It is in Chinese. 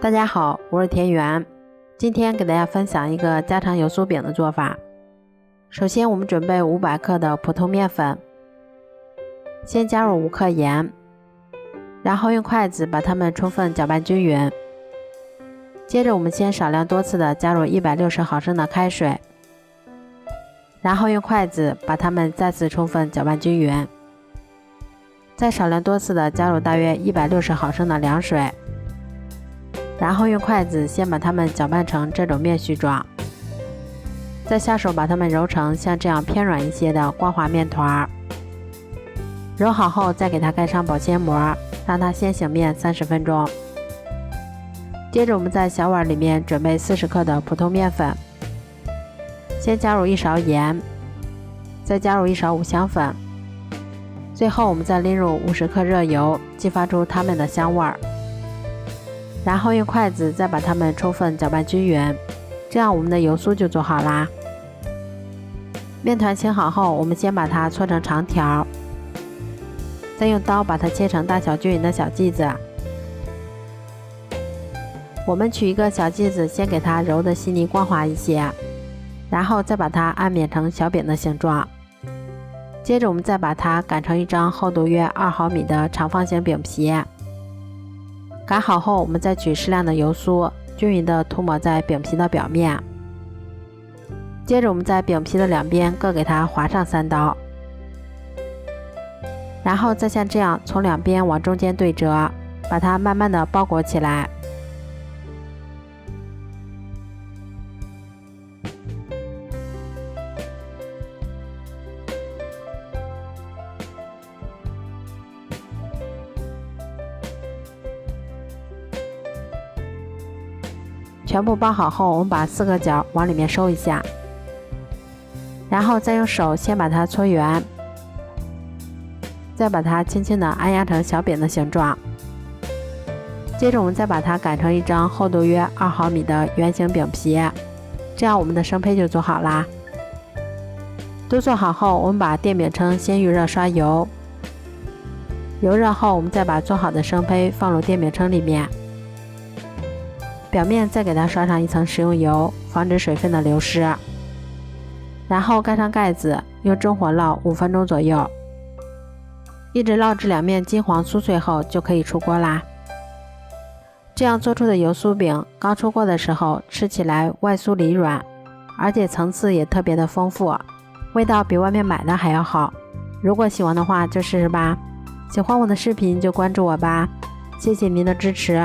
大家好，我是田园。今天给大家分享一个家常油酥饼的做法。首先我们准备500克的普通面粉，先加入5克盐，然后用筷子把它们充分搅拌均匀。接着我们先少量多次的加入160毫升的开水，然后用筷子把它们再次充分搅拌均匀。再少量多次的加入大约160毫升的凉水，然后用筷子先把它们搅拌成这种面絮状，再下手把它们揉成像这样偏软一些的光滑面团。揉好后再给它盖上保鲜膜，让它先醒面30分钟。接着我们在小碗里面准备40克的普通面粉，先加入1勺盐，再加入1勺五香粉，最后我们再淋入50克热油，激发出它们的香味儿。然后用筷子再把它们充分搅拌均匀，这样我们的油酥就做好啦。面团醒好后，我们先把它搓成长条，再用刀把它切成大小均匀的小剂子。我们取一个小剂子，先给它揉得细腻光滑一些，然后再把它按扁成小饼的形状。接着我们再把它擀成一张厚度约2毫米的长方形饼皮。擀好后，我们再取适量的油酥，均匀地涂抹在饼皮的表面。接着我们在饼皮的两边各给它划上3刀，然后再像这样从两边往中间对折，把它慢慢地包裹起来。全部包好后，我们把4个角往里面收一下，然后再用手先把它搓圆，再把它轻轻地按压成小饼的形状。接着我们再把它擀成一张厚度约2毫米的圆形饼皮，这样我们的生胚就做好啦。都做好后，我们把电饼铛先预热刷油，油热后我们再把做好的生胚放入电饼铛里面，表面再给它刷上一层食用油，防止水分的流失，然后盖上盖子，用中火烙5分钟左右，一直烙至两面金黄酥脆后就可以出锅啦。这样做出的油酥饼刚出锅的时候，吃起来外酥里软，而且层次也特别的丰富，味道比外面买的还要好。如果喜欢的话就试试吧，喜欢我的视频就关注我吧，谢谢您的支持。